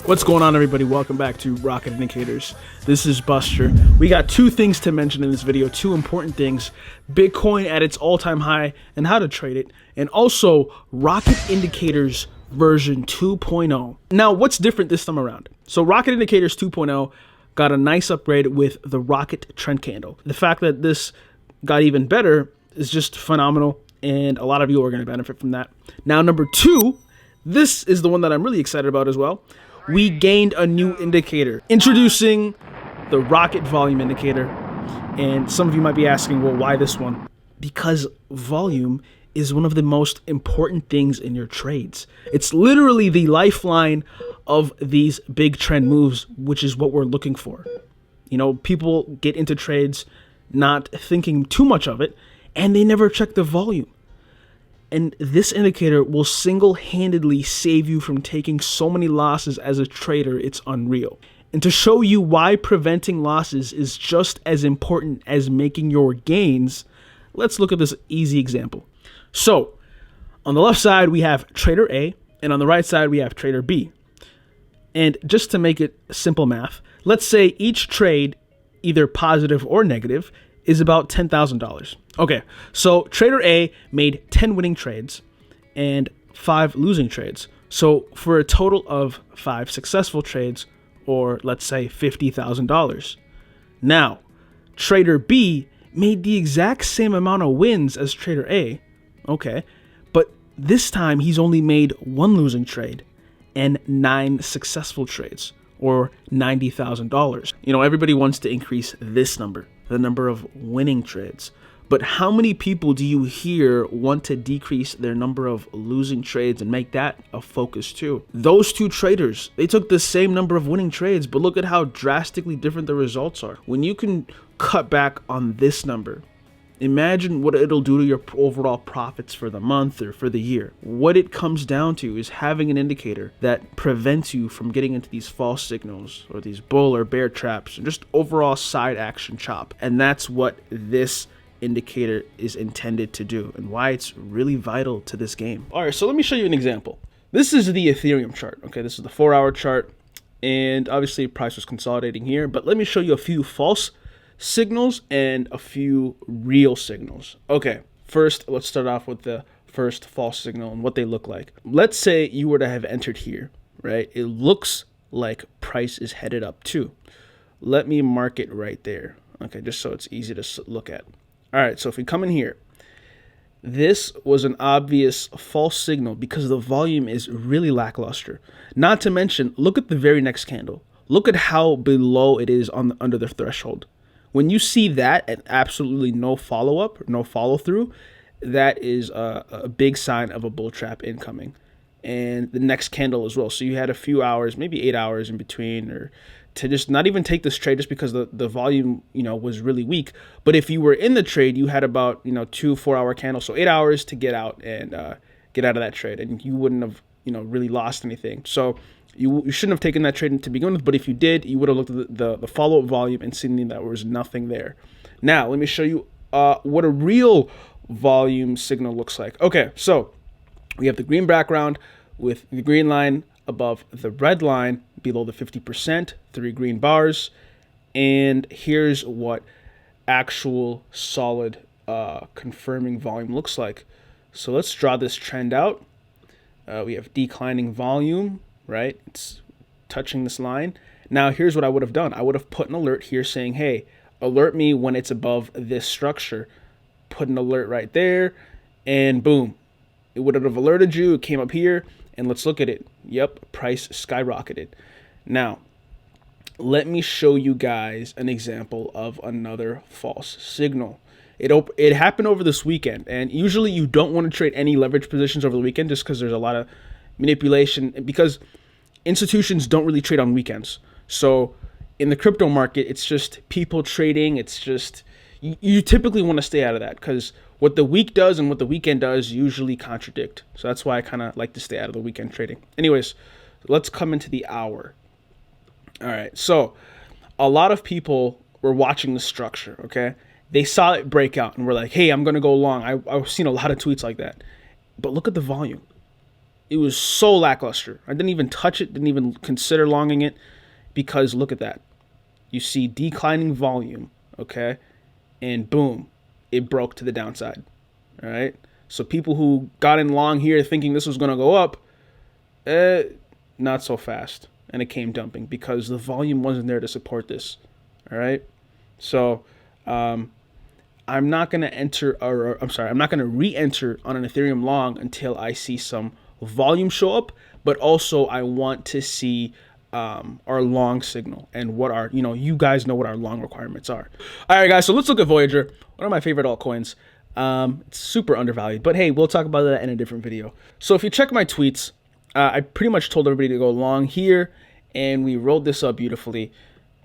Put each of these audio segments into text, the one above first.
What's going on, everybody? Welcome back to Rocket Indicators. This is Buster. We got two things to mention in this video, two important things. Bitcoin at its all-time high and how to trade it, and also Rocket Indicators version 2.0. Now, what's different this time around? So Rocket Indicators 2.0 got a nice upgrade with the Rocket Trend Candle. The fact that this got even better is just phenomenal, and a lot of you are going to benefit from that. Now, number two, this is the one that I'm really excited about as well. We gained a new indicator, introducing the Rocket Volume Indicator. And some of you might be asking, well, why this one? Because volume is one of the most important things in your trades. It's literally the lifeline of these big trend moves, which is what we're looking for. You know, people get into trades not thinking too much of it, and they never check the volume. And this indicator will single-handedly save you from taking so many losses as a trader, it's unreal. And to show you why preventing losses is just as important as making your gains, let's look at this easy example. So, on the left side, we have Trader A, and on the right side, we have Trader B. And just to make it simple math, let's say each trade, either positive or negative, is about $10,000. Okay, so Trader A made 10 winning trades and 5 losing trades. So for a total of 5 successful trades, or let's say $50,000. Now, Trader B made the exact same amount of wins as Trader A, okay, but this time he's only made 1 losing trade and 9 successful trades, or $90,000. You know, everybody wants to increase this number, the number of winning trades. But how many people do you hear want to decrease their number of losing trades and make that a focus too? Those two traders, they took the same number of winning trades, but look at how drastically different the results are. When you can cut back on this number, imagine what it'll do to your overall profits for the month or for the year. What it comes down to is having an indicator that prevents you from getting into these false signals or these bull or bear traps and just overall side action chop. And that's what this indicator is intended to do and why it's really vital to this game. All right, so let me show you an example. This is the Ethereum chart. Okay, this is the 4-hour chart, and obviously price was consolidating here, but let me show you a few false signals and a few real signals. Okay, first let's start off with the first false signal and what they look like. Let's say you were to have entered here, right? It looks like price is headed up too. Let me mark it right there, okay, just so it's easy to look at. All right, so if we come in here, this was an obvious false signal because the volume is really lackluster. Not to mention, look at the very next candle. Look at how below it is on under the threshold. When you see that and absolutely no follow-up, no follow-through, that is a big sign of a bull trap incoming. And the next candle as well. So you had a few hours, maybe 8 hours in between, or to just not even take this trade just because the volume, you know, was really weak. But if you were in the trade, you had about, you know, 2 4-hour candles, so 8 hours to get out and get out of that trade, and you wouldn't have, you know, really lost anything. So you shouldn't have taken that trade to begin with, but if you did, you would have looked at the follow-up volume and seen that there was nothing there. Now, let me show you what a real volume signal looks like. Okay, so we have the green background with the green line above the red line, below the 50%, 3 green bars, and here's what actual solid confirming volume looks like. So let's draw this trend out. We have declining volume, right? It's touching this line. Now here's what I would have done. I would have put an alert here saying, hey, alert me when it's above this structure. Put an alert right there, and boom, it would have alerted you. It came up here, and let's look at it. Yep, price skyrocketed. Now, let me show you guys an example of another false signal. It happened over this weekend, and usually you don't want to trade any leverage positions over the weekend just because there's a lot of manipulation, because institutions don't really trade on weekends. So in the crypto market, it's just people trading. It's just, you typically want to stay out of that because what the week does and what the weekend does usually contradict. So that's why I kind of like to stay out of the weekend trading. Anyways, let's come into the hour. All right, so a lot of people were watching the structure, okay? They saw it break out and were like, hey, I'm going to go long. I've seen a lot of tweets like that. But look at the volume. It was so lackluster. I didn't even touch it, didn't even consider longing it, because look at that. You see declining volume, okay? And boom, it broke to the downside, all right? So people who got in long here thinking this was going to go up, not so fast. And it came dumping because the volume wasn't there to support this, all right? So I'm not going to I'm not going to re-enter on an Ethereum long until I see some volume show up, but also I want to see our long signal and what our, you guys know what our long requirements are. All right, guys, so let's look at Voyager, one of my favorite altcoins. It's super undervalued, but hey, we'll talk about that in a different video. So if you check my tweets, I pretty much told everybody to go long here, and we rolled this up beautifully.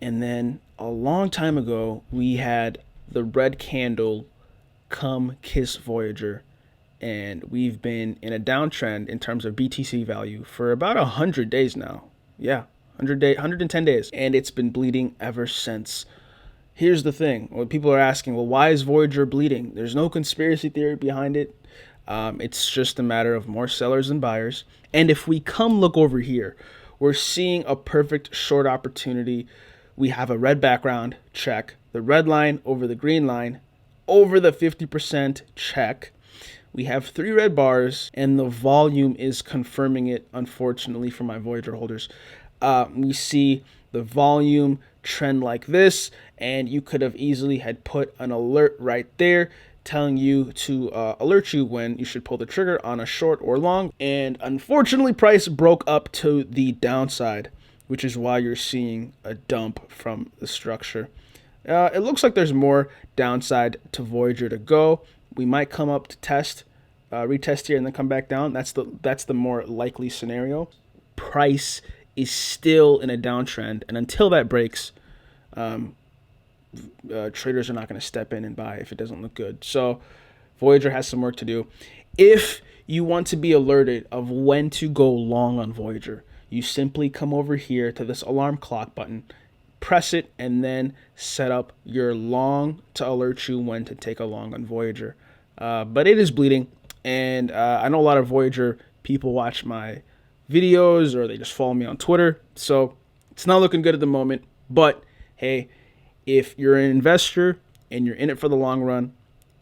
And then a long time ago, we had the red candle come kiss Voyager, and we've been in a downtrend in terms of BTC value for about 100 days now. Yeah, 110 days, and it's been bleeding ever since. Here's the thing. When people are asking, well, why is Voyager bleeding? There's no conspiracy theory behind it. It's just a matter of more sellers than buyers. And if we come look over here, we're seeing a perfect short opportunity. We have a red background, check. The red line over the green line, over the 50%, check. We have 3 red bars, and the volume is confirming it, unfortunately, for my Voyager holders. We see the volume trend like this, and you could have easily had put an alert right there telling you to alert you when you should pull the trigger on a short or long. And unfortunately, price broke up to the downside, which is why you're seeing a dump from the structure. It looks like there's more downside to Voyager to go. We might come up to test, retest here, and then come back down. That's the more likely scenario. Price is still in a downtrend, and until that breaks, traders are not going to step in and buy if it doesn't look good. So Voyager has some work to do. If you want to be alerted of when to go long on Voyager, you simply come over here to this alarm clock button, press it, and then set up your long to alert you when to take a long on Voyager. But it is bleeding, and I know a lot of Voyager people watch my videos or they just follow me on Twitter, so it's not looking good at the moment. But hey, if you're an investor and you're in it for the long run,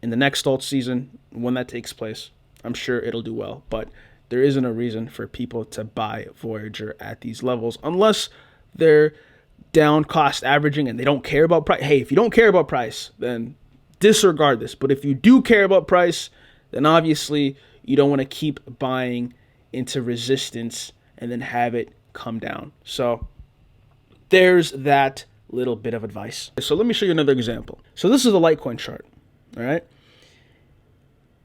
in the next alt season, when that takes place, I'm sure it'll do well. But there isn't a reason for people to buy Voyager at these levels unless they're down cost averaging and they don't care about price. Hey, if you don't care about price, then disregard this. But if you do care about price, then obviously you don't want to keep buying into resistance and then have it come down. So there's that little bit of advice. So let me show you another example. So this is a Litecoin chart, all right?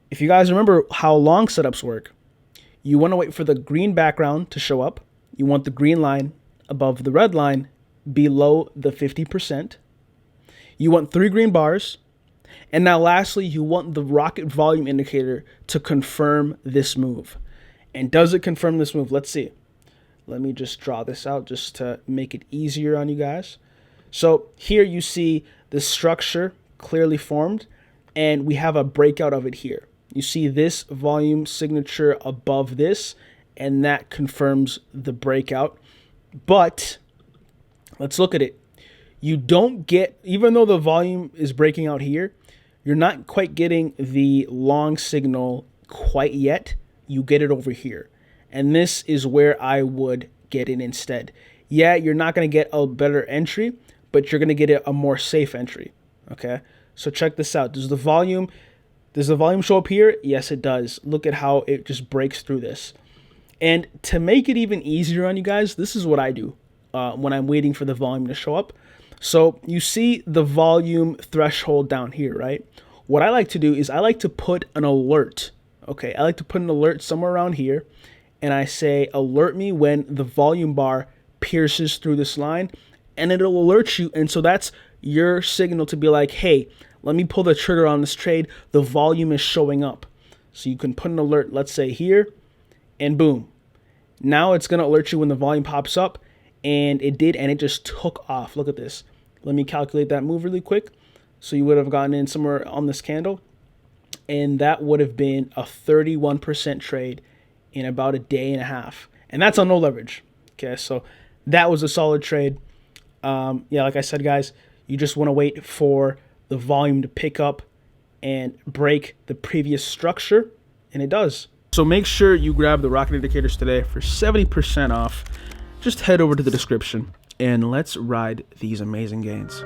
If you guys remember how long setups work, you want to wait for the green background to show up. You want the green line above the red line below the 50%. You want 3 green bars. And now lastly, you want the rocket volume indicator to confirm this move. And does it confirm this move? Let's see. Let me just draw this out just to make it easier on you guys. So here you see the structure clearly formed, and we have a breakout of it here. You see this volume signature above this, and that confirms the breakout. But let's look at it. You don't get, even though the volume is breaking out here, you're not quite getting the long signal quite yet. You get it over here. And this is where I would get in instead. Yeah, you're not going to get a better entry, but you're going to get a more safe entry. Okay, so check this out. Does the volume show up here? Yes, it does. Look at how it just breaks through this. And to make it even easier on you guys, this is what I do when I'm waiting for the volume to show up. So you see the volume threshold down here, right? What I like to do is I like to put an alert. Okay, I like to put an alert somewhere around here, and I say alert me when the volume bar pierces through this line, and it'll alert you. And so that's your signal to be like, hey, let me pull the trigger on this trade. The volume is showing up. So you can put an alert, let's say here, and boom. Now it's going to alert you when the volume pops up, and it did, and it just took off. Look at this. Let me calculate that move really quick. So you would have gotten in somewhere on this candle, and that would have been a 31% trade in about a day and a half. And that's on no leverage. Okay, so that was a solid trade. Yeah, like I said, guys, you just want to wait for the volume to pick up and break the previous structure, and it does. So make sure you grab the Rocket Indicators today for 70% off. Just head over to the description, and let's ride these amazing gains.